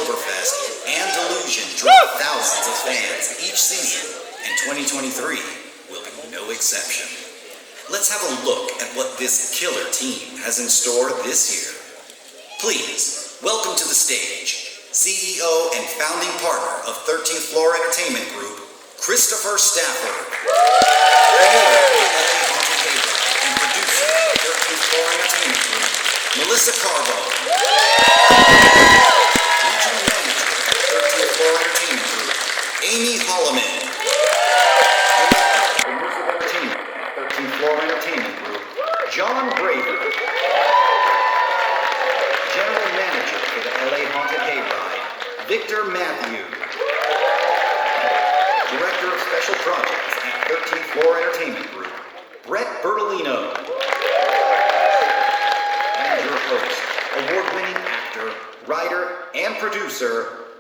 Shaqtoberfest and Delusion draw thousands of fans each season, and 2023 will be no exception. Let's have a look at what this killer team has in store this year. Please, welcome to the stage, CEO and founding partner of 13th Floor Entertainment Group, Christopher Stafford. Creator of the Haunted Hayride and producer of 13th Floor Entertainment Group, Melissa Carbo. Regional manager of 13th Floor Entertainment Group, Amy Holloman. Director of Immersive Entertainment at 13th Floor Entertainment Group, John Braver. General manager for the LA Haunted Hayride, Victor Matthew. Director of Special Projects at 13th Floor Entertainment Group, Brett Bertolino. And your host, award-winning actor, writer, and producer,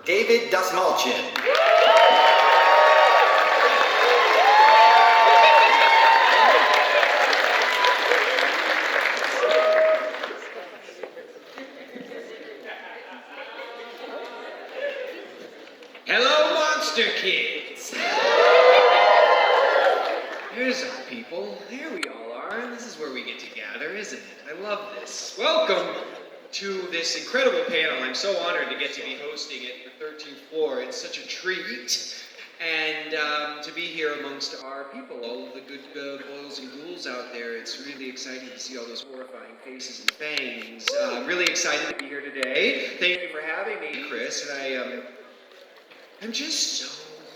David Dasmalchin. Hello, Monster Kids! Here's our people. There we all are. This is where we get to gather, isn't it? I love this. Welcome to this incredible panel. I'm so honored to get to be hosting it for 13th Floor. It's such a treat. And to be here amongst our people, all of the good boys and ghouls out there. It's really exciting to see all those horrifying faces and fangs. I'm really excited to be here today. Thank you for having me, Chris. And I'm just so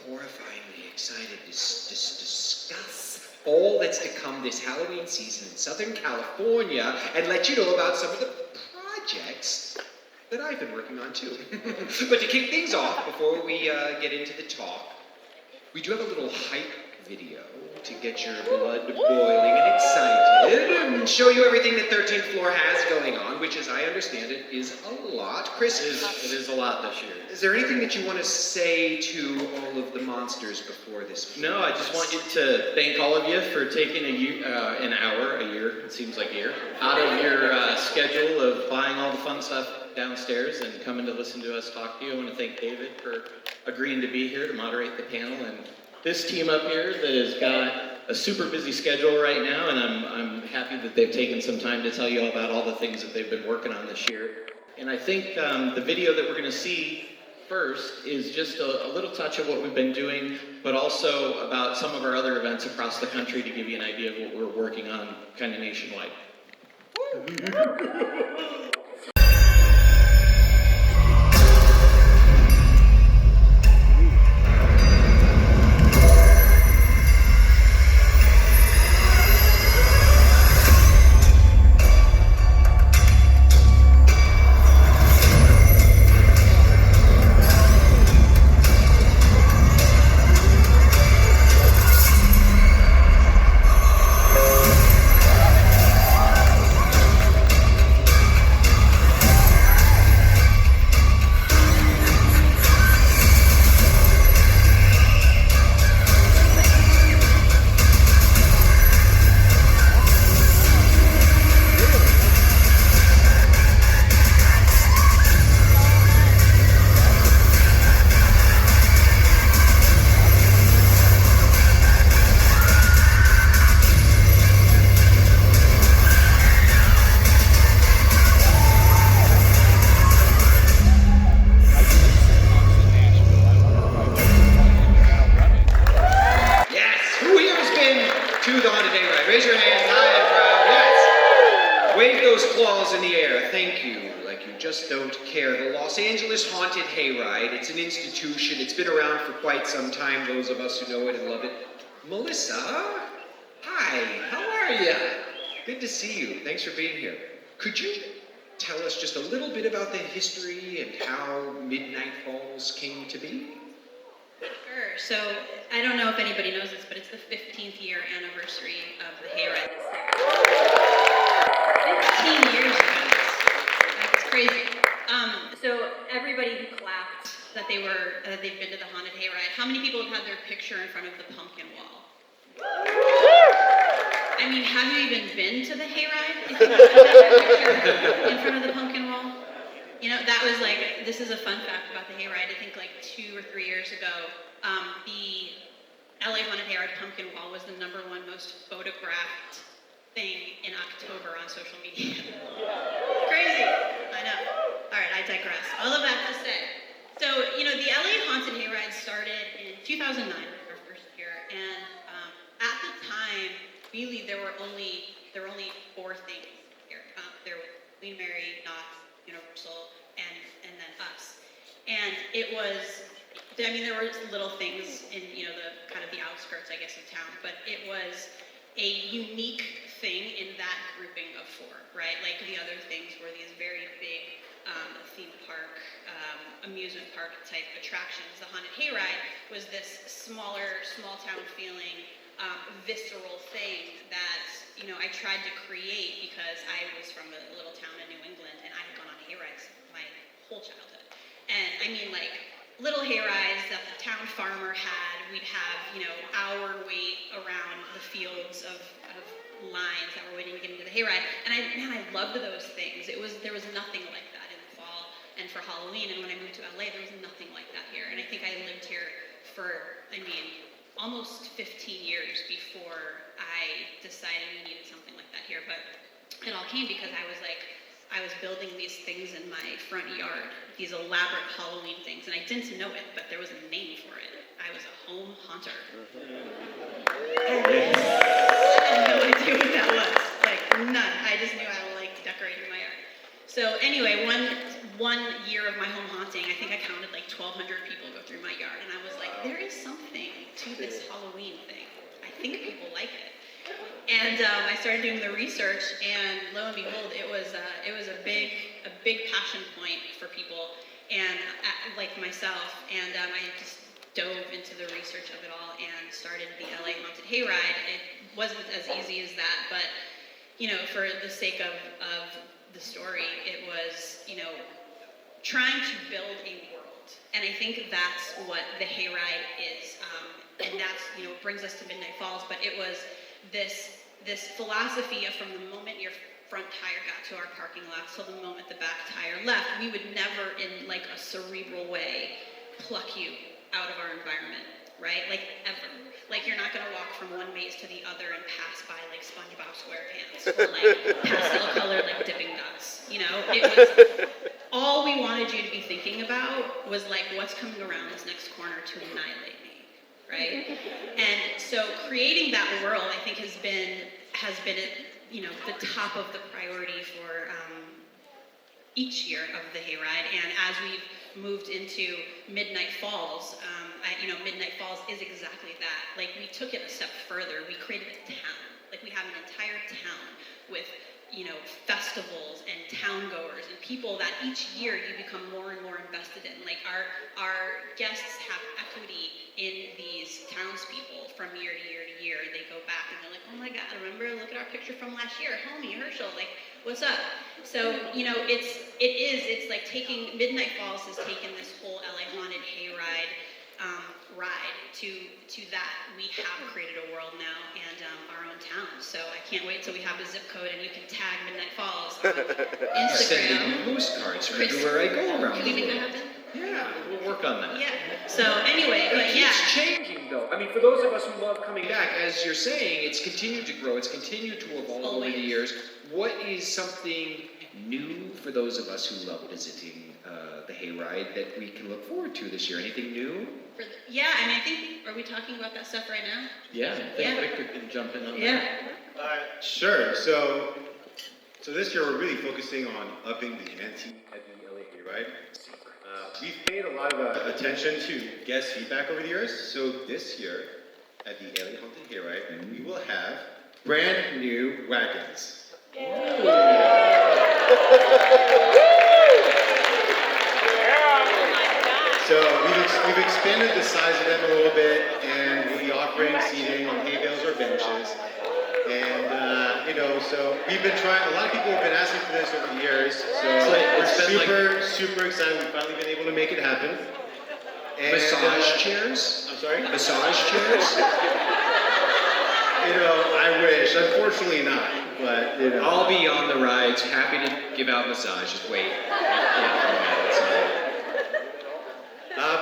horrifyingly excited to discuss all that's to come this Halloween season in Southern California and let you know about some of the projects that I've been working on too. But to kick things off, before we get into the talk, we do have a little hype video to get your blood boiling and excited and show you everything that 13th Floor has going on, which, as I understand it, is a lot. Chris, it is a lot this year. Is there anything that you want to say to all of the monsters before this? No, I just want you to thank all of you for taking an hour, a year, it seems like a year, out of your schedule of buying all the fun stuff downstairs and coming to listen to us talk to you. I want to thank David for agreeing to be here to moderate the panel, and this team up here that has got a super busy schedule right now, and I'm happy that they've taken some time to tell you all about all the things that they've been working on this year. And I think the video that we're going to see first is just a little touch of what we've been doing, but also about some of our other events across the country to give you an idea of what we're working on kind of nationwide. Haunted Hayride. It's an institution. It's been around for quite some time, those of us who know it and love it. Melissa, hi, how are you? Good to see you. Thanks for being here. Could you tell us just a little bit about the history and how Midnight Falls came to be? Sure. So, I don't know if anybody knows this, but it's the 15th year anniversary of the Hayride this year. 15 years ago. That's crazy. So everybody who clapped that they've been to the Haunted Hayride, how many people have had their picture in front of the pumpkin wall? I mean, have you even been to the Hayride if you haven't had your picture in front of the pumpkin wall? You know, that was like, this is a fun fact about the Hayride. I think like 2 or 3 years ago, the LA Haunted Hayride pumpkin wall was the #1 most photographed thing in October on social media. Crazy, I know. All right, I digress. All of that to say. So, you know, the LA Haunted Hayride started in 2009, our first year, and at the time, really there were only 4 things here. There were Queen Mary, Knott's, Universal, and then us. And it was, I mean, there were little things in, you know, the kind of the outskirts, I guess, of town, but it was a unique thing in that grouping of 4, right? Like the other things were these very big theme park, amusement park type attractions. The Haunted Hayride was this smaller, small town feeling, visceral thing that, you know, I tried to create because I was from a little town in New England and I had gone on hayrides my whole childhood. And I mean, like, little hayrides that the town farmer had. We'd have, you know, hour wait around the fields of lines that were waiting to get into the hayride. And I loved those things. There was nothing like that in the fall and for Halloween. And when I moved to LA, there was nothing like that here. And I think I lived here for, I mean, almost 15 years before I decided we needed something like that here. But it all came because I was building these things in my front yard, these elaborate Halloween things, and I didn't know it, but there was a name for it. I was a home haunter. I had no idea what that was. Like, none. I just knew I liked decorating my yard. So anyway, one year of my home haunting, I think I counted like 1,200 people go through my yard, and I was like, there is something to this Halloween thing. I think people like it. And I started doing the research, and lo and behold, it was a big passion point for people, and like myself. And I just dove into the research of it all and started the LA Haunted Hayride. It wasn't as easy as that, but you know, for the sake of the story, it was, you know, trying to build a world, and I think that's what the Hayride is, and that's, you know, brings us to Midnight Falls. But it was this philosophy of from the moment your front tire got to our parking lot till the moment the back tire left, we would never in like a cerebral way pluck you out of our environment, right? Like ever. Like you're not gonna walk from one maze to the other and pass by like SpongeBob SquarePants or like pastel colored like dipping dots. You know, it was all we wanted you to be thinking about was like what's coming around this next corner to annihilate me. Right? And so creating that world, I think, has been you know, the top of the priority for each year of the Hayride. And as we've moved into Midnight Falls, you know, Midnight Falls is exactly that. Like, we took it a step further. We created a town. Like, we have an entire town with, you know, festivals and town goers and people that each year you become more and more invested in. Like our guests have equity in these townspeople from year to year to year. They go back and they're like, oh my God, remember, look at our picture from last year, homie, Herschel, like, what's up? So, you know, it's like taking, Midnight Falls has taken this whole LA Haunted Hayride ride to that. We have created a world now and our own town. So I can't wait till we have a zip code and you can tag Midnight Falls on Instagram. Sending postcards from everywhere I go around. Can we make that happen? Yeah, we'll work on that. Yeah. So anyway, It but yeah. keeps changing though. I mean, for those of us who love coming back, as you're saying, it's continued to grow. It's continued to evolve over the years. What is something new for those of us who love visiting the Hayride that we can look forward to this year? Anything new? Yeah, I mean, I think, are we talking about that stuff right now? Yeah, I think Victor can jump in on Yeah. that. Sure. So this year we're really focusing on upping the ante at the LA Hayride. We've paid a lot of attention to guest feedback over the years. So this year at the LA Haunted Hayride, we will have brand new wagons. So we've expanded the size of them a little bit, and we'll be offering seating on hay bales or benches. And you know, so we've been trying. A lot of people have been asking for this over the years. So we're super excited. We've finally been able to make it happen. And, Massage chairs? I'm sorry. Massage chairs? You know, I wish. Unfortunately, not. but you know. I'll be on the rides, happy to give out massages. Just wait.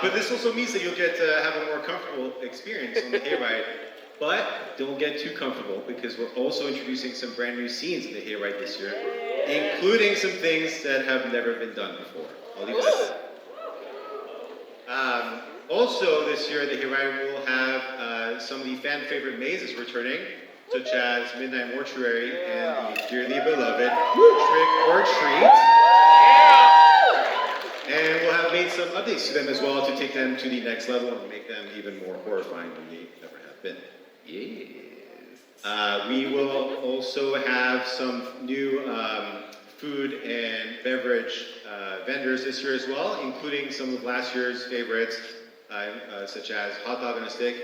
But this also means that you'll get to have a more comfortable experience on the hayride. But don't get too comfortable because we're also introducing some brand new scenes in the hayride this year, including some things that have never been done before. I'll leave it at that. Also this year, the hayride will have some of the fan favorite mazes returning, such as Midnight Mortuary and the dearly beloved Trick or Treat. And we'll have made some updates to them as well to take them to the next level and make them even more horrifying than they ever have been. Yes. We will also have some new food and beverage vendors this year as well, including some of last year's favorites, such as hot dog on a stick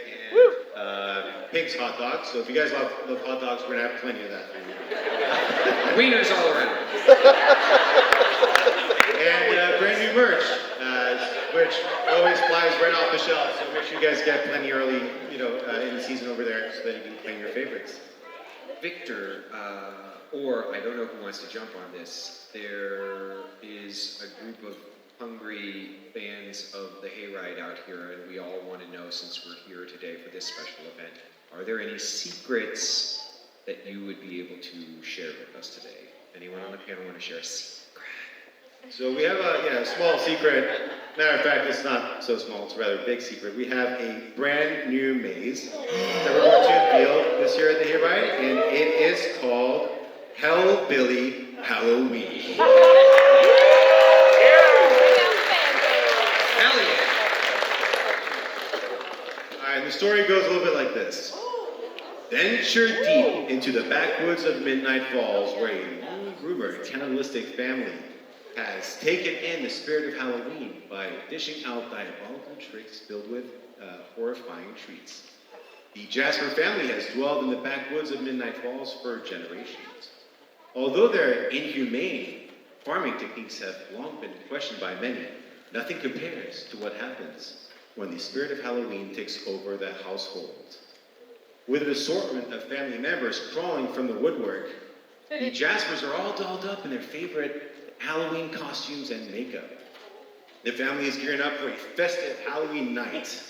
and Pink's hot dogs. So if you guys love hot dogs, we're gonna have plenty of that for you. Wieners all around. And brand new merch, which always flies right off the shelf. So make sure you guys get plenty early, in the season over there, so that you can claim your favorites. Victor, or I don't know who wants to jump on this, there is a group of hungry fans of the hayride out here, and we all want to know, since we're here today for this special event, are there any secrets that you would be able to share with us today? Anyone on the panel want to share a secret? So we have a small secret. Matter of fact, it's not so small, it's a rather big secret. We have a brand new maze that we're going to unveil this year at the hayride, and it is called Hellbilly Halloween. Hell yeah! Alright, the story goes a little bit like this. Venture deep into the backwoods of Midnight Falls, where a rumored cannibalistic family has taken in the spirit of Halloween by dishing out diabolical tricks filled with horrifying treats. The Jasper family has dwelled in the backwoods of Midnight Falls for generations. Although their inhumane farming techniques have long been questioned by many, nothing compares to what happens when the spirit of Halloween takes over the household. With an assortment of family members crawling from the woodwork, the Jaspers are all dolled up in their favorite Halloween costumes and makeup. The family is gearing up for a festive Halloween night.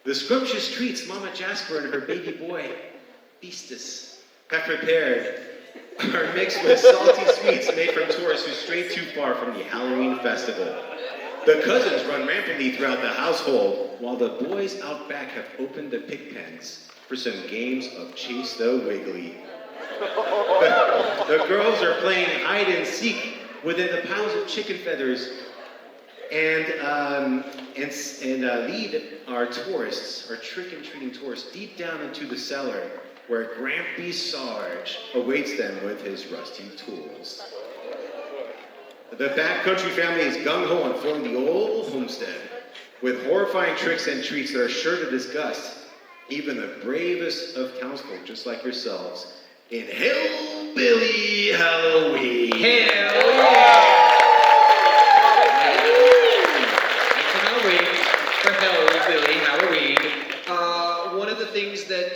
The scrumptious treats Mama Jasper and her baby boy, Feastus, have prepared are mixed with salty sweets made from tourists who strayed too far from the Halloween festival. The cousins run rampantly throughout the household, while the boys out back have opened the pig pens for some games of Chase the Wiggly. The girls are playing hide and seek within the piles of chicken feathers, and lead our tourists, our trick-and-treating tourists, deep down into the cellar, where Grampy Sarge awaits them with his rusty tools. The backcountry family is gung-ho on filling the old homestead with horrifying tricks and treats that are sure to disgust even the bravest of townsfolk, just like yourselves, in Hellbilly Halloween. Hell yeah! I cannot wait for Hellbilly Halloween. One of the things that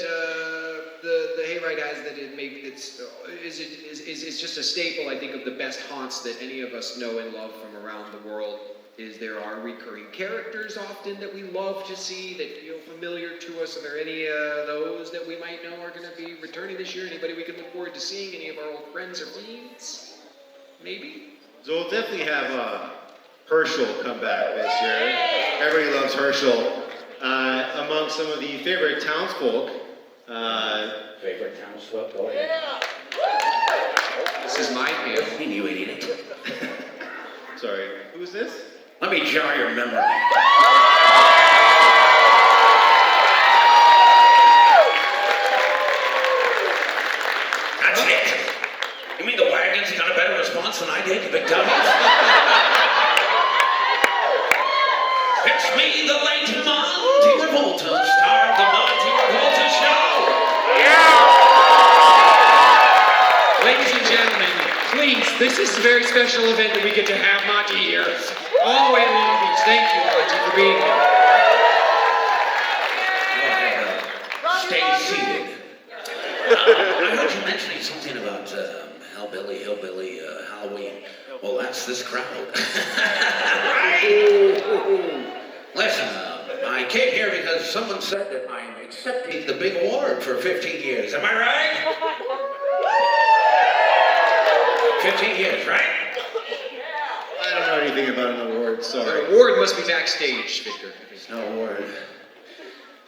the hayride has that is just a staple, I think, of the best haunts that any of us know and love from around the world is there are recurring characters often that we love to see that feel familiar to us. Are there any of those that we might know are going to be returning this year? Anybody we can look forward to seeing? Any of our old friends or fiends? Maybe? So we'll definitely have Herschel come back this year. Everybody loves Herschel. Among some of the favorite townsfolk. Favorite townsfolk? Oh, yeah. This is my deal. We knew it, idiot. Sorry, who is this? Let me jar your memory. That's it. You mean the wagons got a better response than I did, you big dummies? It's me, the late Monty Revolta, star of the Monty Revolta show. Ladies and gentlemen, please, this is a very special event that we get to have Monty here. All the way to Long Beach. Thank you, Monty, for being here. Stay seated. I heard you mentioning something about hillbilly, Halloween. Well, that's this crowd. Listen, I came here because someone said that I'm accepting the big award for 15 years. Am I right? 15 years, right? I don't know anything about an award, sorry. An award must be backstage, Victor. There's no award.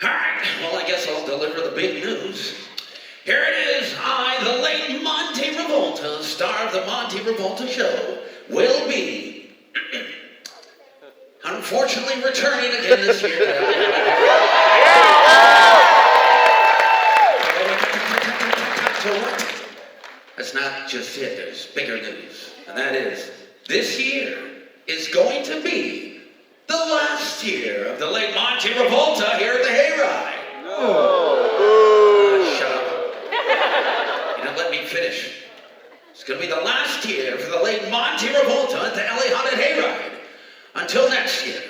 All right, well, I guess I'll deliver the big news. Here it is. I, the late Monte Revolta, star of the Monte Revolta show, will be unfortunately returning again this year. So what? That's not just it. There's bigger news. And that is, this year is going to be the last year of the late Monte Revolta here at the Hayride. Shut up. You don't let me finish. It's going to be the last year for the late Monte Revolta at the LA Haunted Hayride. Until next year.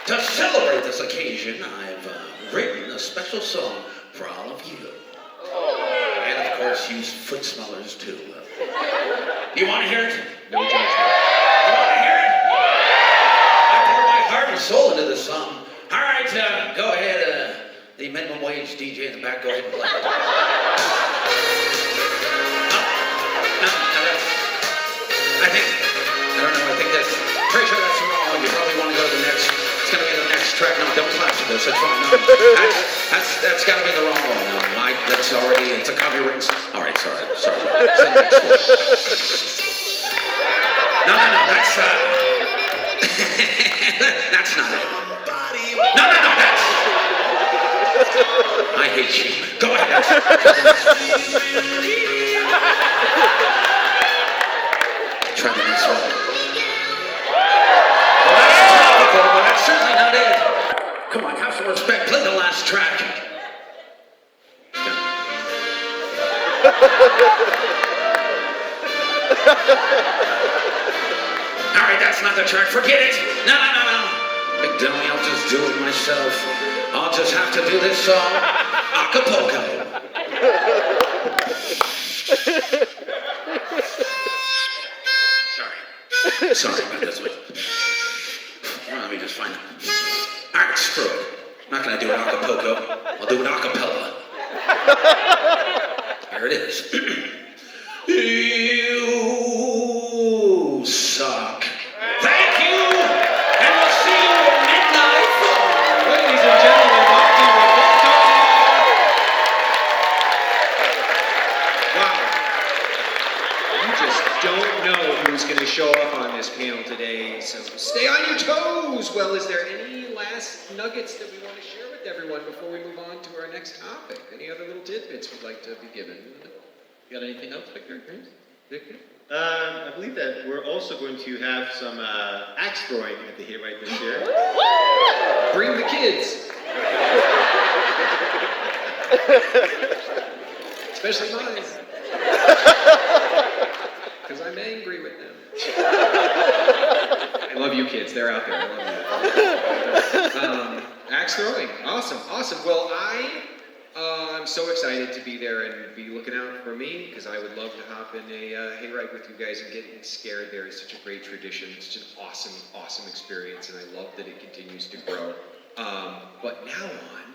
To celebrate this occasion, I've written a special song for all of you. And of course, use foot smellers too. You want to hear it? No judgment. You want to hear it? I poured my heart and soul into this song. All right, go ahead. The minimum wage DJ in the back, go ahead and play. I think that's, pretty sure that's wrong. You probably want to go to the next, it's going to be the next track. No, don't clap to this, that's fine. No, that's got to be the wrong one. No, that's already, it's a copyright. All right, sorry. It's the next one. No, that's, that's not it. No, that's, I hate you. Go ahead. Try the next one. Well, that's topical, but that's certainly not it. Come on, have some respect. Play the last track. All right, that's not the track. Forget it. No. Big dummy, I'll just do it myself. I'll just have to do this song acapulco. Sorry about this one. Well, let me just find it. All right, screw it. I'm not going to do an acapulco. I'll do an acapella. Here it is. You suck. Thank you, and we'll see you at midnight. Ladies and gentlemen, Monte Revolta. Wow. You just don't know who's going to show up on this panel today, so stay on your toes. Well, is there any last nuggets that we want to share with everyone before we move on to our next topic? Any other little tidbits we'd like to be given? You got anything else, Victor? Victor? I believe that we're also going to have some axe throwing at the Hayride this year. Bring the kids. Especially mine. Because I'm angry with them. I love you kids. They're out there. I love you. Axe throwing. Awesome. Well, I'm so excited to be there and be looking out for me, because I would love to hop in a hayride with you guys and get scared. There is such a great tradition. It's such an awesome experience, and I love that it continues to grow. But now on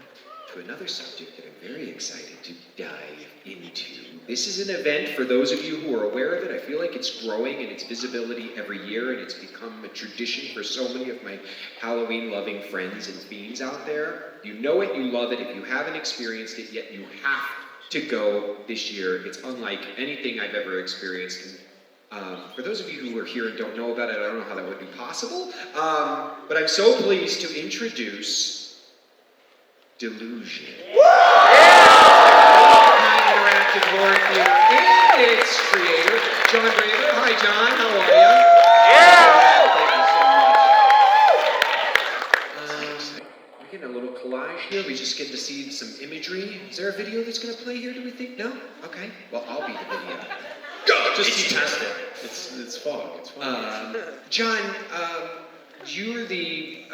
to another subject that I'm very excited to dive into. This is an event, for those of you who are aware of it, I feel like it's growing in its visibility every year, and it's become a tradition for so many of my Halloween-loving friends and fiends out there. You know it, you love it. If you haven't experienced it yet, you have to go this year. It's unlike anything I've ever experienced. And, for those of you who are here and don't know about it, I don't know how that would be possible. But I'm so pleased to introduce Delusion. Interactive horror theater and its creator, John Braver. Hi, John. How are you? Thank you so much. We're getting a little collage here. We just get to see some imagery. Is there a video that's going to play here, do we think? No? Okay. Well, I'll be the video. Go! Just to test it. It's fog. It's fog. John, you're the,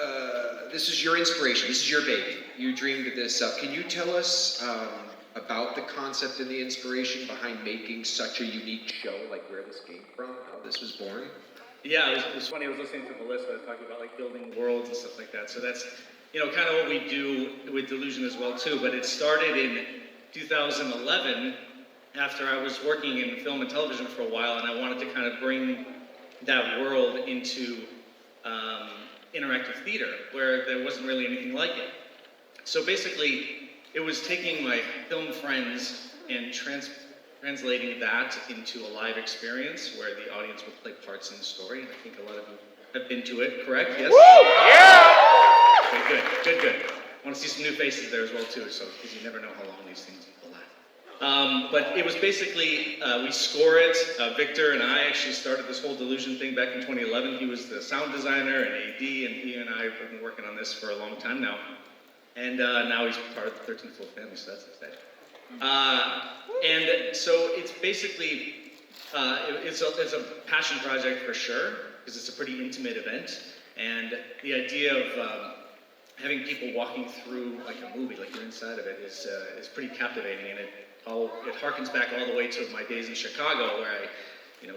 this is your inspiration. This is your baby. you dreamed this up. Can you tell us about the concept and the inspiration behind making such a unique show, like where this came from, how this was born? Yeah, it was funny. I was listening to Melissa talking about like building worlds and stuff like that. So that's, kind of what we do with Delusion as well too. But it started in 2011 after I was working in film and television for a while, and I wanted to kind of bring that world into interactive theater where there wasn't really anything like it. So basically, it was taking my film friends and translating that into a live experience where the audience would play parts in the story. And I think a lot of you have been to it, correct? Yes? Woo! Yeah! Okay, good. I want to see some new faces there as well too, so because you never know how long these things will last. But it was basically, we score it. Victor and I actually started this whole Delusion thing back in 2011. He was the sound designer and AD, and he and I have been working on this for a long time now. And now he's part of the 13th Floor family, so that's exciting. And so it's basically, it's a passion project for sure, because it's a pretty intimate event. And the idea of having people walking through like a movie, like you're inside of it, is pretty captivating. And it harkens back all the way to my days in Chicago, where I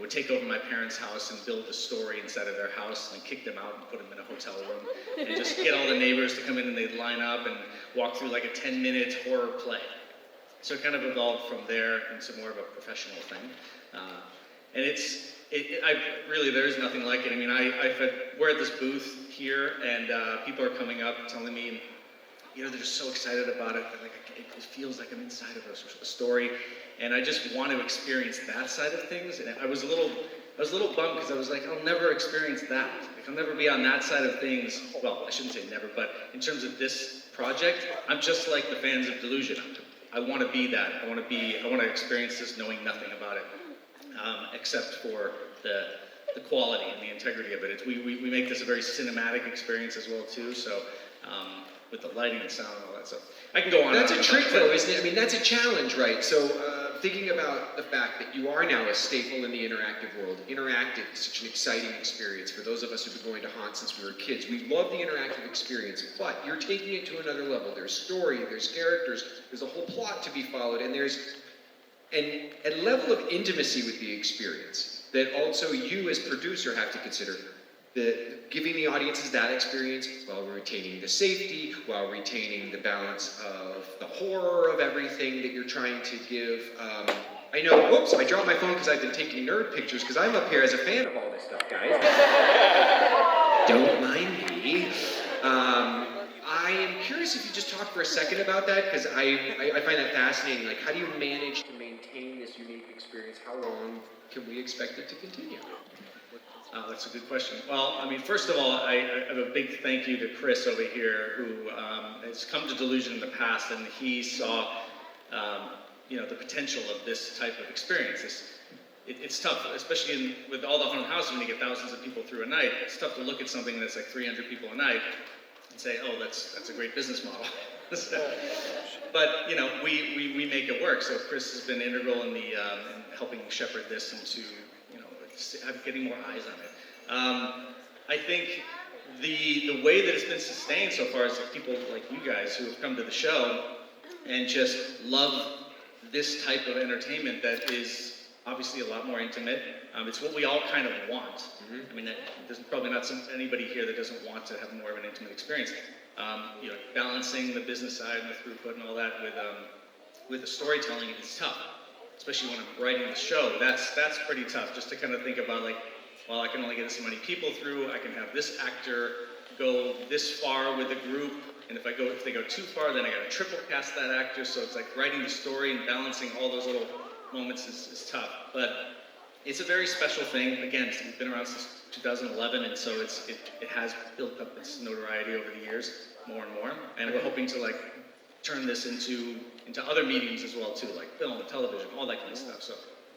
would take over my parents' house and build a story inside of their house and kick them out and put them in a hotel room and just get all the neighbors to come in and they'd line up and walk through like a 10-minute horror play. So it kind of evolved from there into more of a professional thing. And there's nothing like it. I mean, we're at this booth here and people are coming up telling me, they're just so excited about it. Like, it feels like I'm inside of a story. And I just want to experience that side of things. And I was a little bummed because I was like, I'll never experience that. Like, I'll never be on that side of things. Well, I shouldn't say never, but in terms of this project, I'm just like the fans of Delusion. I want to be that. I want to experience this knowing nothing about it, except for the quality and the integrity of it. We make this a very cinematic experience as well too. So. With the lighting and sound and all that stuff. I can go on. That's a trick though, isn't it? I mean, that's a challenge, right? So thinking about the fact that you are now a staple in the interactive world. Interactive is such an exciting experience for those of us who've been going to Haunt since we were kids. We love the interactive experience, but you're taking it to another level. There's story, there's characters, there's a whole plot to be followed, and there's a level of intimacy with the experience that also you as producer have to consider. Giving the audiences that experience while retaining the safety, while retaining the balance of the horror of everything that you're trying to give. I know, whoops, I dropped my phone because I've been taking nerd pictures because I'm up here as a fan of all this stuff, guys. Don't mind me. I am curious if you just talk for a second about that, because I find that fascinating. Like, how do you manage to maintain this unique experience? How long can we expect it to continue? That's a good question. Well, I mean, first of all, I have a big thank you to Chris over here, who has come to Delusion in the past, and he saw, the potential of this type of experience. It's tough, especially with all the haunted houses, when you get thousands of people through a night. It's tough to look at something that's like 300 people a night and say, oh, that's a great business model. But we make it work. So Chris has been integral in in helping shepherd this into getting more eyes on it. I think the way that it's been sustained so far is that people like you guys who have come to the show and just love this type of entertainment that is obviously a lot more intimate. It's what we all kind of want. Mm-hmm. I mean, there's probably not anybody here that doesn't want to have more of an intimate experience. Balancing the business side and the throughput and all that with the storytelling is tough. Especially when I'm writing the show, that's pretty tough. Just to kind of think about like, well, I can only get this many people through. I can have this actor go this far with the group, and if they go too far, then I got to triple cast that actor. So it's like writing the story and balancing all those little moments is tough. But it's a very special thing. Again, it's been around since 2011, and so it has built up its notoriety over the years, more and more. And we're hoping to like turn this into other mediums as well too, like film and television, all that kind of stuff. So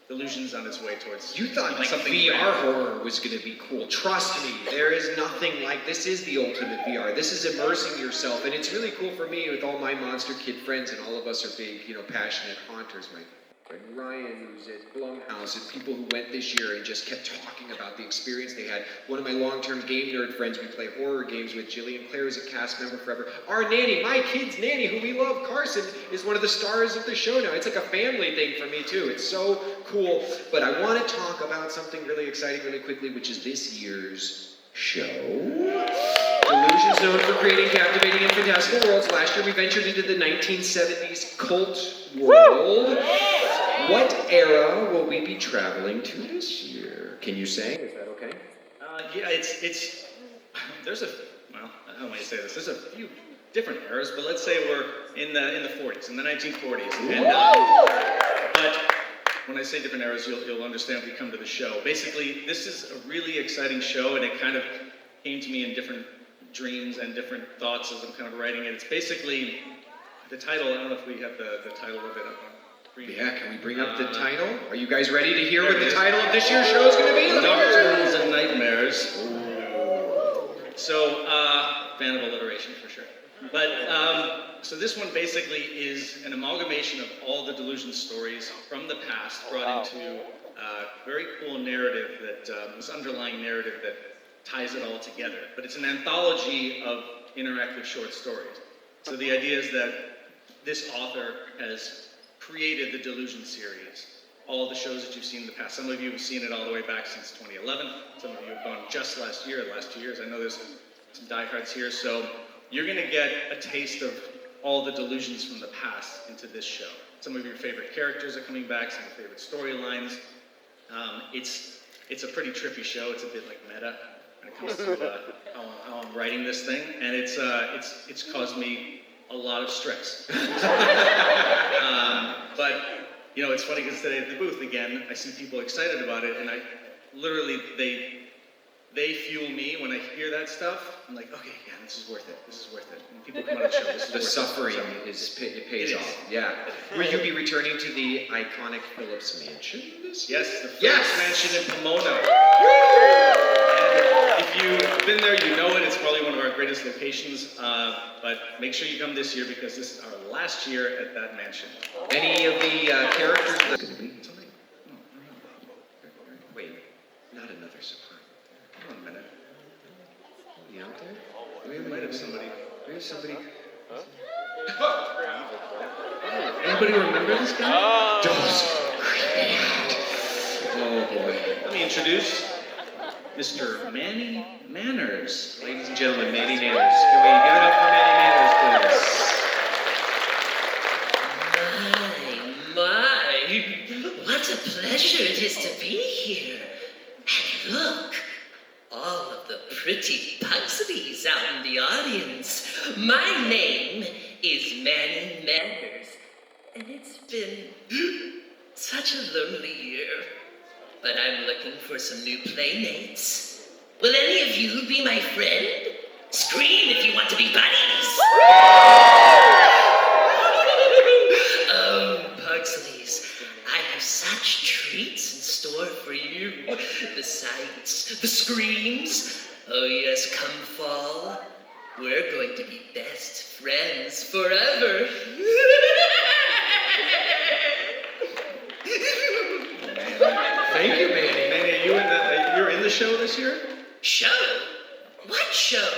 Delusion's on its way towards. You thought like something VR brand. horror was going to be cool. Trust me, there is nothing like this. Is the ultimate VR. This is immersing yourself, and it's really cool for me with all my Monster Kid friends, and all of us are big, passionate haunters. My and Ryan, who's at Blumhouse, and people who went this year and just kept talking about the experience they had. One of my long-term game nerd friends we play horror games with, Jillian Clare, is a cast member forever. Our nanny, my kid's nanny, who we love, Carson, is one of the stars of the show now. It's like a family thing for me too. It's so cool. But I want to talk about something really exciting really quickly, which is this year's show. Delusion's known for creating captivating and fantastical worlds. Last year we ventured into the 1970s cult world. What era will we be traveling to this year? Can you say? Is that okay? Yeah, it's there's a well, I don't want to say this. There's a few different eras, but let's say we're in the 40s, in the 1940s, and but when I say different eras, you'll understand if you come to the show. Basically, this is a really exciting show, and it kind of came to me in different dreams and different thoughts as I'm kind of writing it. It's basically the title. I don't know if we have the title of it up on. Yeah, can we bring up the title? Are you guys ready to hear what the title of this year's show is going to be? Nocturnes and Nightmares. So, fan of alliteration for sure. But, so this one basically is an amalgamation of all the Delusion stories from the past brought into a very cool narrative that, this underlying narrative that ties it all together. But it's an anthology of interactive short stories. So the idea is that this author has created the Delusion series, all the shows that you've seen in the past. Some of you have seen it all the way back since 2011. Some of you have gone just last year, the last 2 years. I know there's some diehards here, so you're going to get a taste of all the Delusions from the past into this show. Some of your favorite characters are coming back, some of your favorite storylines. It's a pretty trippy show. It's a bit like meta when it comes to how I'm writing this thing, and it's caused me a lot of stress. But, you know, it's funny because today at the booth, again, I see people excited about it, and I literally, they fuel me when I hear that stuff. I'm like, okay, yeah, this is worth it. This is worth it. When people come on the show, this is The worth suffering it. it pays It off. is. Yeah. Will you be returning to the iconic Phillips Mansion this year? Yes, the Phillips Mansion in Pomona. And if you've been there, you know it. It's probably one of our greatest locations. But make sure you come this year because this is our last year at that mansion. Any of the characters that... Wait, not another surprise. Hold on a minute. You out there? We might have somebody. We have somebody... Anybody remember this guy? Oh boy. Let me introduce Mr. Manny Manners. Ladies and gentlemen, Manny Manners. Can we give it up for Manny Manners, please? My, what a pleasure it is to be here. And look, all of the pretty Pugsleys out in the audience. My name is Manny Manners, and it's been such a lonely year. But I'm looking for some new playmates. Will any of you be my friend? Scream if you want to be buddies. Oh, Pugsleys, I have such treats in store for you. The sights, the screams. Oh yes, come fall. We're going to be best friends forever. Thank you, Manny. Manny, are you're in the show this year? Show? What show?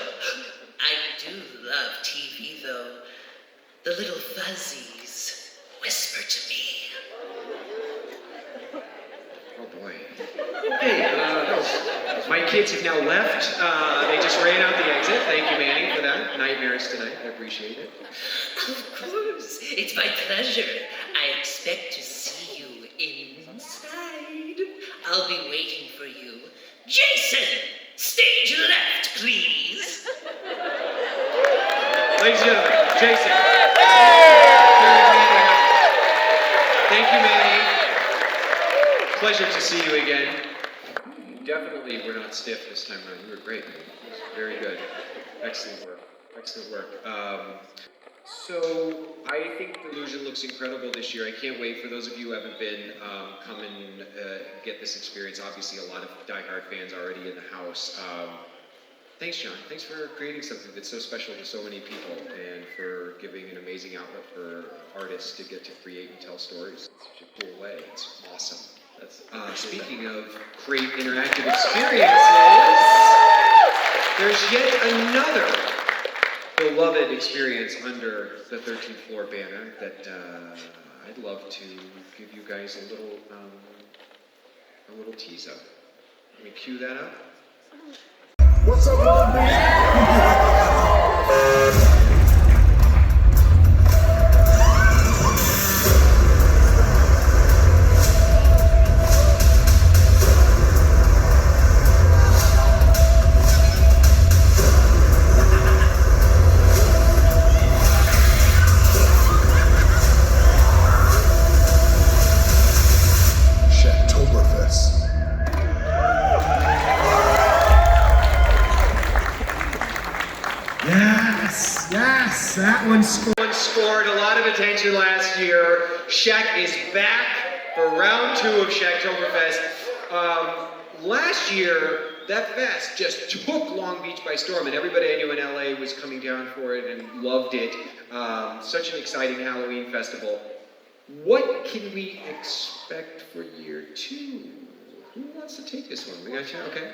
I do love TV, though. The little fuzzies whisper to me. Oh boy. Hey, my kids have now left. They just ran out the exit. Thank you, Manny, for that. Nightmares tonight. I appreciate it. Of course. It's my pleasure. I expect to see you inside. I'll be waiting for you. Jason! Stage left, please. Ladies and gentlemen, Jason. Thank you, Manny. Pleasure to see you again. You definitely were not stiff this time around. You were great, man. Very good. Excellent work. Excellent work. So I think Delusion looks incredible this year. I can't wait for those of you who haven't been, come and get this experience. Obviously, a lot of diehard fans already in the house. Thanks, John. Thanks for creating something that's so special to so many people and for giving an amazing outlet for artists to get to create and tell stories in such a cool way. It's awesome. Speaking of great interactive experiences, there's yet another beloved experience under the 13th Floor banner that I'd love to give you guys a little tease of. Let me cue that up. What's up, Long Beach? Shacktoberfest. Yes, that one Scored a lot of attention last year. Shaq is back for round 2 of Shacktoberfest. Last year, that fest just took Long Beach by storm, and everybody I knew in LA was coming down for it and loved it. Such an exciting Halloween festival. What can we expect for year 2? Who wants to take this one? We got you? Okay.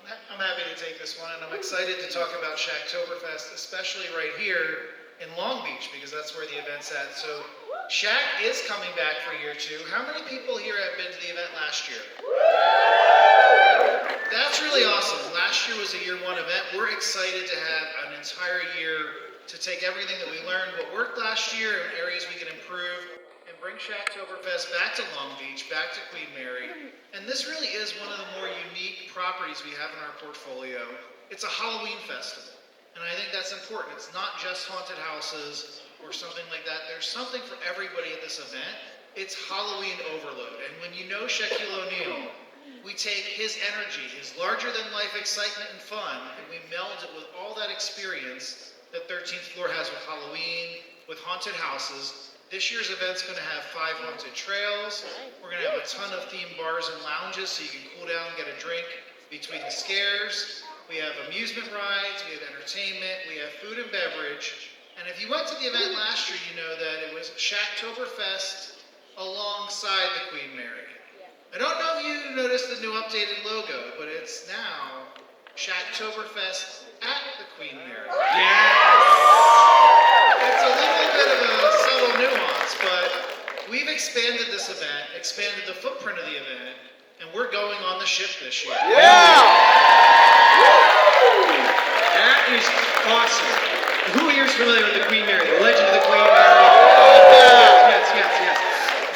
I'm happy to take this one, and I'm excited to talk about Shacktoberfest, especially right here in Long Beach, because that's where the event's at. So, Shack is coming back for year 2. How many people here have been to the event last year? That's really awesome. Last year was a year 1 event. We're excited to have an entire year to take everything that we learned, what worked last year, and areas we can improve, and bring Shacktoberfest back to Long Beach, back to Queen Mary. And this really is one of the more unique properties we have in our portfolio. It's a Halloween festival, and I think that's important. It's not just haunted houses or something like that. There's something for everybody at this event. It's Halloween overload. And when you know Shaquille O'Neal, we take his energy, his larger-than-life excitement and fun, and we meld it with all that experience that 13th Floor has with Halloween, with haunted houses. This year's event's going to have 5 haunted trails. We're going to have a ton of themed bars and lounges so you can cool down and get a drink between the scares. We have amusement rides, we have entertainment, we have food and beverage. And if you went to the event last year, you know that it was Shacktoberfest alongside the Queen Mary. I don't know if you noticed the new updated logo, but it's now Shacktoberfest at the Queen Mary. It's a little bit of a subtle nuance, but we've expanded this event, expanded the footprint of the event, and we're going on the ship this year. That is awesome. Who here is familiar with the Queen Mary, the legend of the Queen Mary? Yes.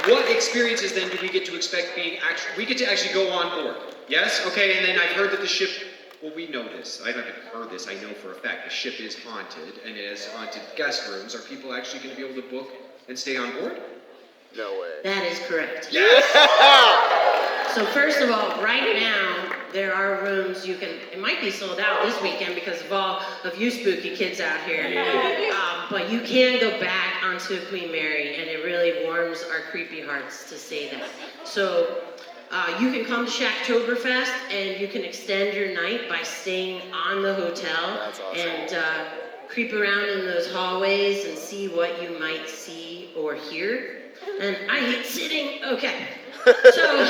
What experiences then do we get to expect we get to actually go on board? Yes? Okay, and then I've heard that the ship, well, we know this. I haven't heard this. I know for a fact the ship is haunted, and it has haunted guest rooms. Are people actually going to be able to book and stay on board? No way. That is correct. Yes! So first of all, right now, there are rooms you can, it might be sold out this weekend because of all of you spooky kids out here. But you can go back onto Queen Mary, and it really warms our creepy hearts to say that. So you can come to Shacktoberfest, and you can extend your night by staying on the hotel. That's awesome. And creep around in those hallways and see what you might see or hear. And I hate sitting. Okay. So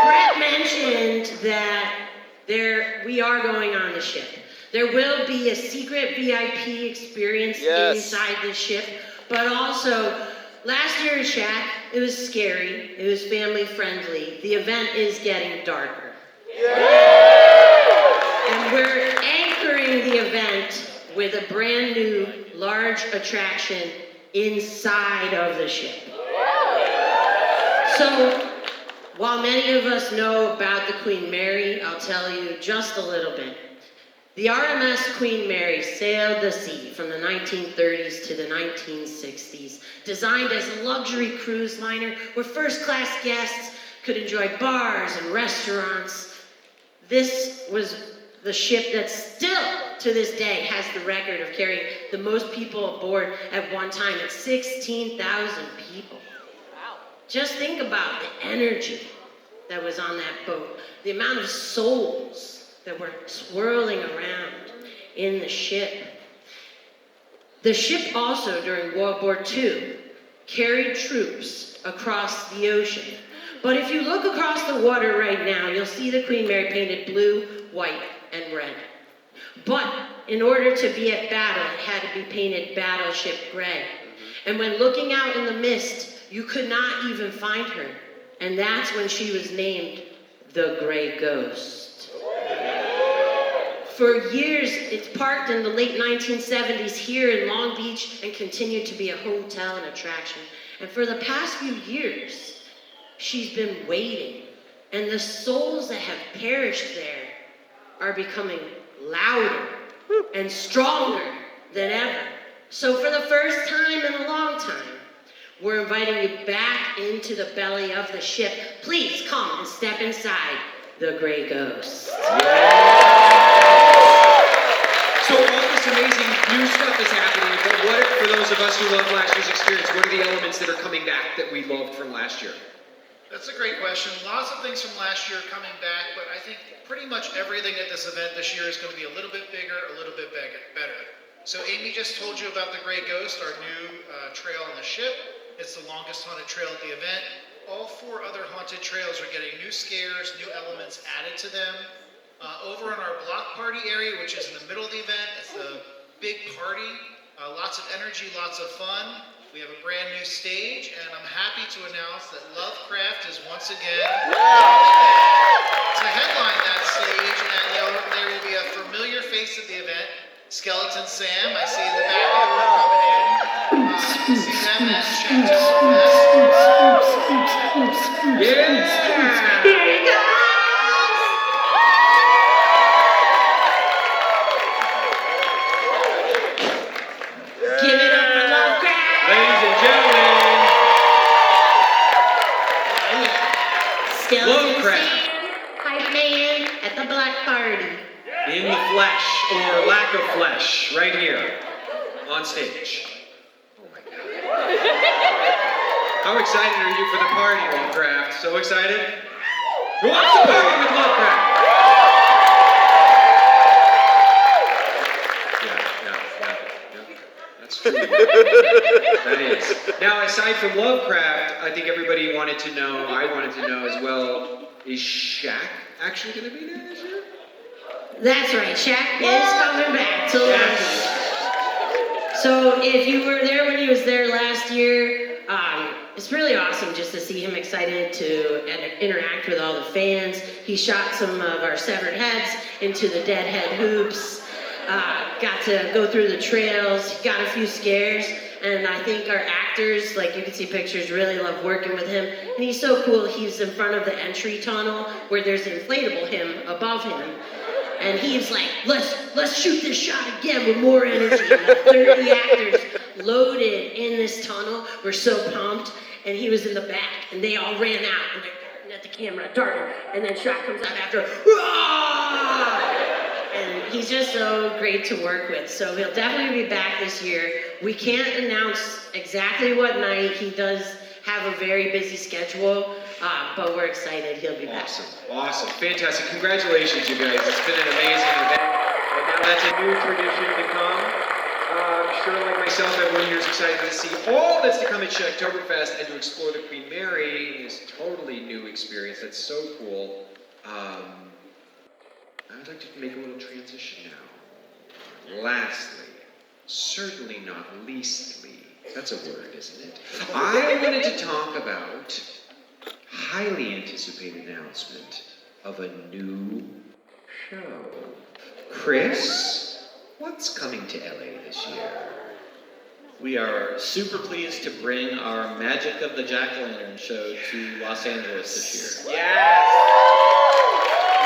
Brett mentioned that we are going on the ship. There will be a secret VIP experience inside the ship, but also last year at Shack, it was scary. It was family friendly. The event is getting darker. And we're anchoring the event with a brand new large attraction inside of the ship. So, while many of us know about the Queen Mary, I'll tell you just a little bit. The RMS Queen Mary sailed the sea from the 1930s to the 1960s, designed as a luxury cruise liner where first-class guests could enjoy bars and restaurants. This was the ship that still, to this day, has the record of carrying the most people aboard at one time. It's 16,000 people. Just think about the energy that was on that boat, the amount of souls that were swirling around in the ship. The ship also, during World War II, carried troops across the ocean. But if you look across the water right now, you'll see the Queen Mary painted blue, white, and red. But in order to be at battle, it had to be painted battleship gray. And when looking out in the mist, you could not even find her. And that's when she was named the Gray Ghost. For years, it's parked in the late 1970s here in Long Beach and continued to be a hotel and attraction. And for the past few years, she's been waiting. And the souls that have perished there are becoming louder and stronger than ever. So for the first time in a long time, we're inviting you back into the belly of the ship. Please come and step inside the Gray Ghost. So all this amazing new stuff is happening, but what, for those of us who love last year's experience, what are the elements that are coming back that we loved from last year? That's a great question. Lots of things from last year coming back, but I think pretty much everything at this event this year is going to be a little bit bigger, a little bit better. So Amy just told you about the Gray Ghost, our new trail on the ship. It's the longest haunted trail at the event. All 4 other haunted trails are getting new scares, new elements added to them. Over in our block party area, which is in the middle of the event, it's a big party, lots of energy, lots of fun. We have a brand new stage, and I'm happy to announce that Lovecraft is once again to headline that stage, and there will be a familiar face at the event, Skeleton Sam. I see in the back of the room coming in. You can see them at Shacktoberfest. Yeah! Here he goes! Give it up for Lovecraft! Ladies and gentlemen, Skeleton Lovecraft. Sam, hype man at the black party. In the flesh, or lack of flesh, right here, on stage. Oh my God. How excited are you for the party, Lovecraft? So excited? Who wants to party with Lovecraft? Yeah. That's true. That is. Now, aside from Lovecraft, I think everybody wanted to know, I wanted to know as well, is Shaq actually going to be there this year? That's right, Shaq is coming back to life. So if you were there when he was there last year, it's really awesome just to see him excited to interact with all the fans. He shot some of our severed heads into the dead head hoops, got to go through the trails, got a few scares, and I think our actors, like you can see pictures, really love working with him. And he's so cool, he's in front of the entry tunnel where there's an inflatable him above him. And he's like, let's shoot this shot again with more energy. And the 30 actors loaded in this tunnel were so pumped. And he was in the back, and they all ran out, and they're darting at the camera, darting. And then Shaq comes out after, "Rah!" And he's just so great to work with. So he'll definitely be back this year. We can't announce exactly what night. He does have a very busy schedule, but we're excited he'll be back. Awesome, fantastic. Congratulations, you guys. It's been an amazing event. And now that's a new tradition to come. I'm sure, like myself, everyone here is excited to see all that's to come at Shacktoberfest and to explore the Queen Mary in this totally new experience. That's so cool. I would like to make a little transition now. Lastly, certainly not leastly, that's a word, isn't it? I wanted to talk about highly anticipated announcement of a new show. Chris, what's coming to LA this year? We are super pleased to bring our Magic of the Jackolanterns show to Los Angeles this year.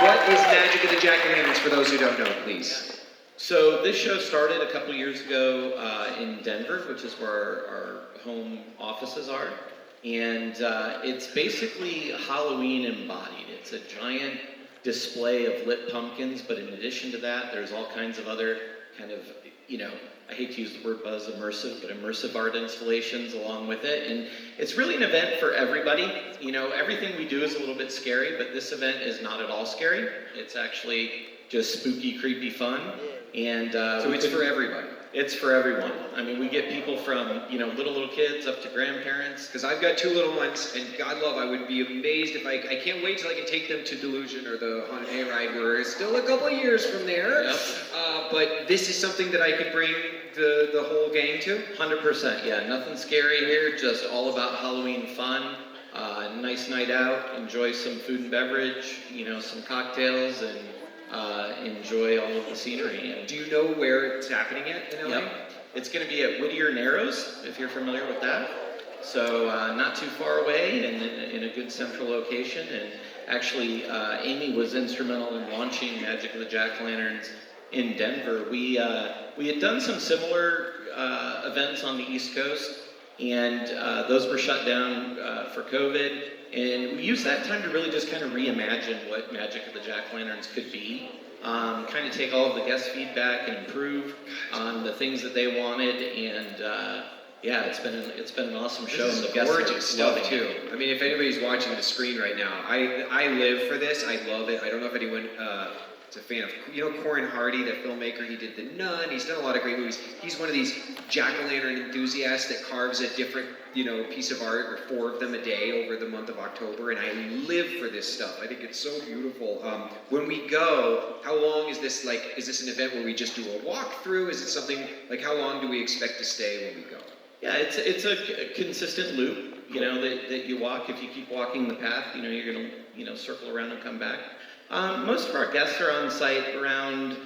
What is Magic of the Jackolanterns for those who don't know, please? So this show started a couple years ago in Denver, which is where our home offices are. And it's basically Halloween embodied. It's a giant display of lit pumpkins, but in addition to that, there's all kinds of other kind of, I hate to use the word buzz immersive, but immersive art installations along with it. And it's really an event for everybody. Everything we do is a little bit scary, but this event is not at all scary. It's actually just spooky, creepy fun. And So it's for everybody. It's for everyone. I mean, we get people from, you know, little kids up to grandparents. Because I've got two little ones, and God love, I would be amazed if I can't wait till I can take them to Delusion or the Haunted Hayride, where it's still a couple of years from there. Yep. But this is something that I could bring the whole gang to? 100%, yeah. Nothing scary here, just all about Halloween fun. Nice night out, enjoy some food and beverage, you know, some cocktails, and enjoy all of the scenery. And Do you know where it's happening at in LA? Yep. It's going to be at Whittier Narrows, if you're familiar with that. So not too far away and in a good central location. And actually, Amy was instrumental in launching Magic of the Jack-O-Lanterns in Denver. We had done some similar events on the East Coast, and those were shut down for COVID. And we used that time to really just kind of reimagine what Magic of the Jack-O-Lanterns could be. Kind of take all of the guest feedback and improve on the things that they wanted, and yeah, it's been an awesome show. This and is the guests gorgeous are stuff loving too. it. I mean, if anybody's watching the screen right now, I live for this. I love it. I don't know if anyone is a fan of, you know, Corin Hardy, the filmmaker. He did The Nun. He's done a lot of great movies. He's one of these jack-o'-lantern enthusiasts that carves a different, you know, piece of art, or 4 of them a day over the month of October. And I live for this stuff. I think it's so beautiful. When we go, how long is this? Like, is this an event where we just do a walkthrough? Is it something like, how long do we expect to stay when we go? Yeah, it's a consistent loop, you know, that you walk. If you keep walking the path, you know, you're gonna, you know, circle around and come back. Most of our guests are on site around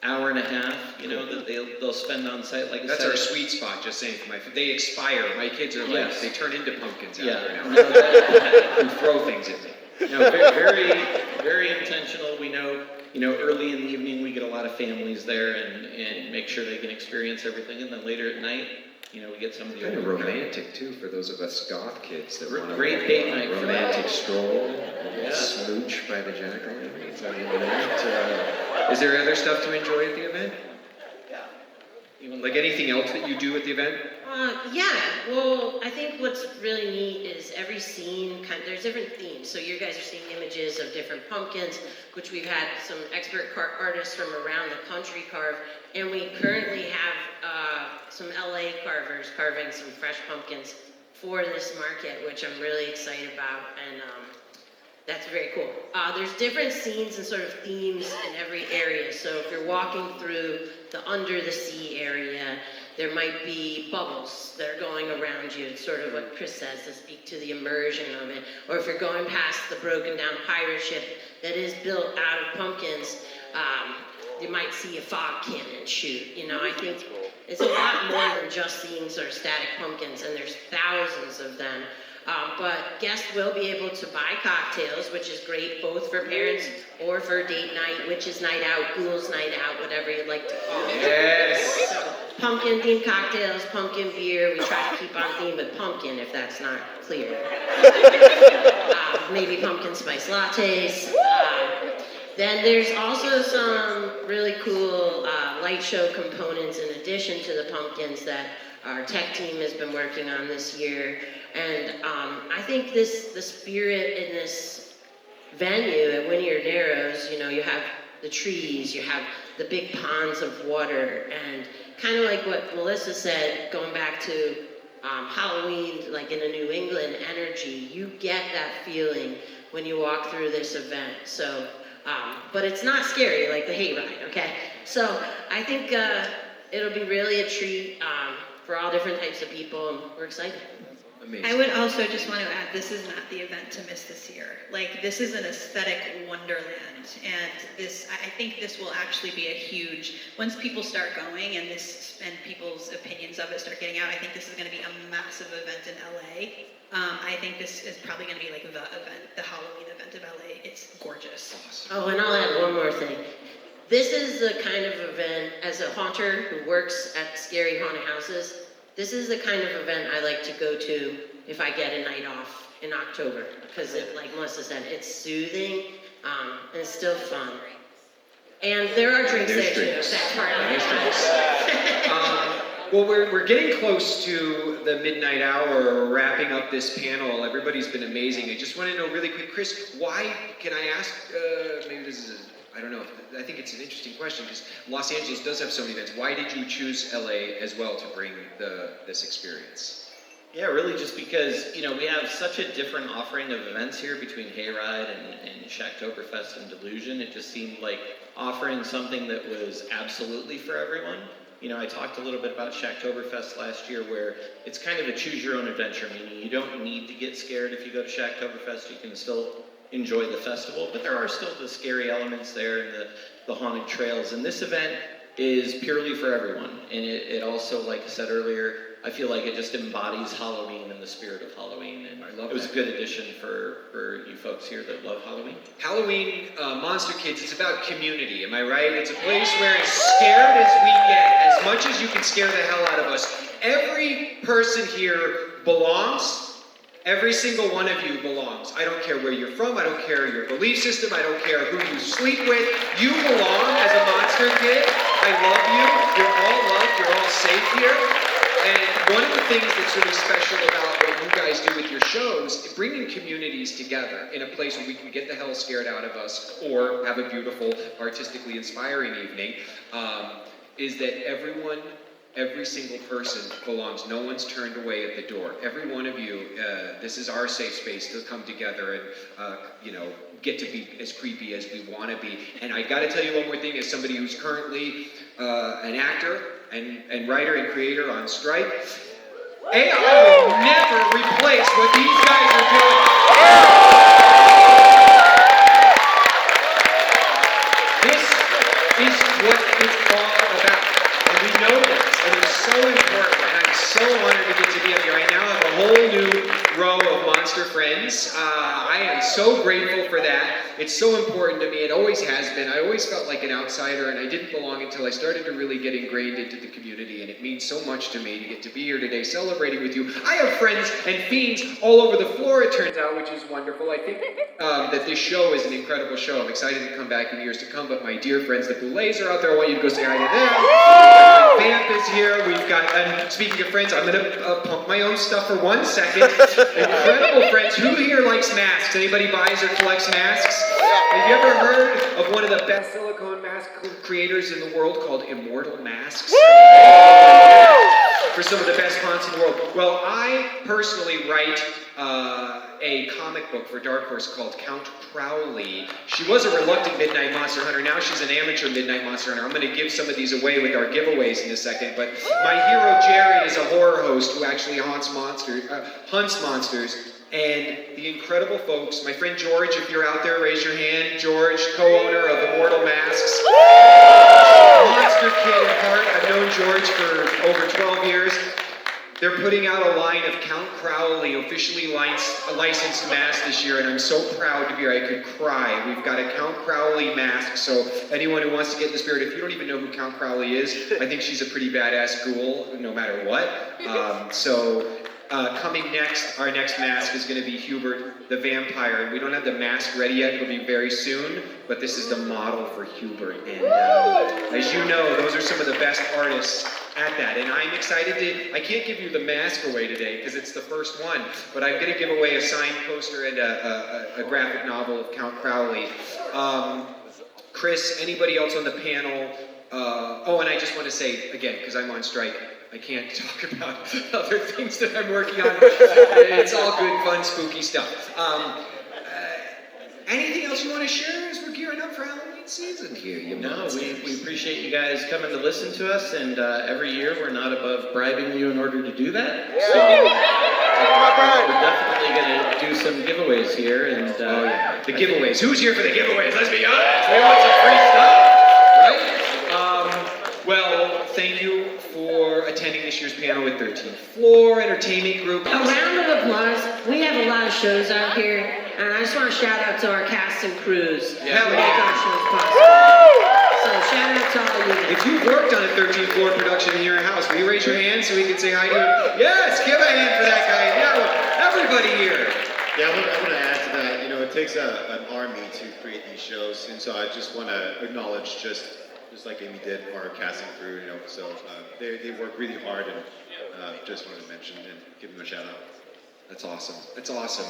hour and a half, you know, that they'll spend on site. Like I That's said, our sweet spot, just saying. They expire. My kids are like, Yes. they turn into pumpkins after Yeah. an hour. And throw things at me. No, very, very intentional. We know, you know, early in the evening we get a lot of families there and make sure they can experience everything. And then later at night, you know, we get some of the Kind of older crowd. romantic too for those of us goth kids that want to Great date night for romantic that. stroll, Yeah. smooch by the jack-o'-lanterns. I mean, is there other stuff to enjoy at the event? Even Like anything else that you do at the event? Yeah, well, I think what's really neat is every scene, there's different themes. So you guys are seeing images of different pumpkins, which we've had some expert artists from around the country carve, and we currently have some LA carvers carving some fresh pumpkins for this market, which I'm really excited about, and that's very cool. There's different scenes and sort of themes in every area. So if you're walking through the under the sea area, there might be bubbles that are going around you. It's sort of what Chris says to speak to the immersion of it. Or if you're going past the broken down pirate ship that is built out of pumpkins, you might see a fog cannon shoot. You know, I think it's a lot more than just seeing sort of static pumpkins, and there's thousands of them. But guests will be able to buy cocktails, which is great both for parents or for date night, witches night out, ghouls night out, whatever you'd like to call it. Yes. So, pumpkin themed cocktails, pumpkin beer. We try to keep on theme with pumpkin if that's not clear. Maybe pumpkin spice lattes. Then there's also some really cool light show components in addition to the pumpkins that our tech team has been working on this year. And I think the spirit in this venue at Whittier Narrows, you know, you have the trees, you have the big ponds of water, and kind of like what Melissa said, going back to Halloween, like in a New England energy, you get that feeling when you walk through this event. So, but it's not scary like the hayride, okay? So I think it'll be really a treat for all different types of people, and we're excited. Amazing. I would also just want to add, this is not the event to miss this year. Like, this is an aesthetic wonderland, and I think this will actually be a huge, once people start going and people's opinions of it start getting out, I think this is going to be a massive event in LA. I think this is probably going to be like the event, the Halloween event of LA. It's gorgeous. Oh, and I'll add one more thing. This is the kind of event, as a haunter who works at scary haunted houses, this is the kind of event I like to go to if I get a night off in October. Because, like Melissa said, it's soothing and it's still fun. And there are drinks there too. That's part of it. Well, we're getting close to the midnight hour. We're wrapping up this panel. Everybody's been amazing. I just want to know really quick, Chris, why, can I ask, maybe this is I don't know. I think it's an interesting question because Los Angeles does have so many events. Why did you choose LA as well to bring this experience? Yeah, really just because, we have such a different offering of events here between Hayride and Shacktoberfest and Delusion. It just seemed like offering something that was absolutely for everyone. I talked a little bit about Shacktoberfest last year where it's kind of a choose your own adventure, meaning you don't need to get scared if you go to Shacktoberfest. You can still enjoy the festival, but there are still the scary elements there and the haunted trails. And this event is purely for everyone. And it also, like I said earlier, I feel like it just embodies Halloween and the spirit of Halloween. And it was a good addition for you folks here that love Halloween. Halloween, Monster Kids, it's about community, am I right? It's a place where as scared as we get, as much as you can scare the hell out of us, every person here belongs. Every single one of you belongs. I don't care where you're from, I don't care your belief system, I don't care who you sleep with. You belong as a monster kid. I love you. You're all loved, you're all safe here. And one of the things that's really special about what you guys do with your shows is bringing communities together in a place where we can get the hell scared out of us or have a beautiful, artistically inspiring evening, is that every single person belongs. No one's turned away at the door. Every one of you, this is our safe space to come together and, get to be as creepy as we want to be. And I got to tell you one more thing, as somebody who's currently an actor and writer and creator on strike, AI will never replace what these guys are doing. This is what it's all about. And we know this, and it's so important, and I'm so honored to get to be up here. I now have a whole new row of monster friends. I am so grateful for that. It's so important to me. It always has been. I always felt like an outsider, and I didn't belong until I started to really get ingrained into the community, and it means so much to me to get to be here today celebrating with you. I have friends and fiends all over the floor, it turns out, which is wonderful. I think that this show is an incredible show. I'm excited to come back in years to come, but my dear friends, the Boulets are out there. I want you to go say hi to them. Vamp is here. We've got, and speaking of friends, I'm going to pump my own stuff for 1 second. Incredible friends. Who here likes masks? Anybody buys or collects masks? Have you ever heard of one of the best silicone mask creators in the world called Immortal Masks? For some of the best haunts in the world. Well, I personally write a comic book for Dark Horse called Count Crowley. She was a reluctant Midnight Monster Hunter. Now she's an amateur Midnight Monster Hunter. I'm going to give some of these away with our giveaways in a second. But my hero Jerry is a horror host who actually hunts monsters. And the incredible folks, my friend George, if you're out there, raise your hand. George, co-owner of Immortal Masks. Monster kid at heart. I've known George for over 12 years. They're putting out a line of Count Crowley, officially licensed masks this year, and I'm so proud to be here. I could cry. We've got a Count Crowley mask, so anyone who wants to get in the spirit, if you don't even know who Count Crowley is, I think she's a pretty badass ghoul, no matter what. Coming next, our next mask is going to be Hubert the Vampire. And we don't have the mask ready yet. It'll be very soon. But this is the model for Hubert. And as you know, those are some of the best artists at that. And I'm excited to... I can't give you the mask away today because it's the first one. But I'm going to give away a signed poster and a graphic novel of Count Crowley. Chris, anybody else on the panel? And I just want to say, again, because I'm on strike, I can't talk about other things that I'm working on. It's all good, fun, spooky stuff. Anything else you want to share as we're gearing up for Halloween season here? We appreciate you guys coming to listen to us, and every year we're not above bribing you in order to do that. Yeah. So we're definitely going to do some giveaways here. And the giveaways. Who's here for the giveaways? Let's be honest. We want some free stuff, right? Well, thank you for attending this year's panel with 13th Floor Entertainment Group. A round of applause. We have a lot of shows out here, and I just want to shout out to our cast and crews who make our shows possible. So shout out to all you. If you've worked on a 13th Floor production in your house, will you raise your hand so we can say hi to him? Yes, give a hand for that guy. Yeah, everybody here. Yeah, I want to add to that. It takes an army to create these shows, and so I just want to acknowledge just like Amy did, our casting crew, so they work really hard, and just wanted to mention and give them a shout out. That's awesome. That's awesome.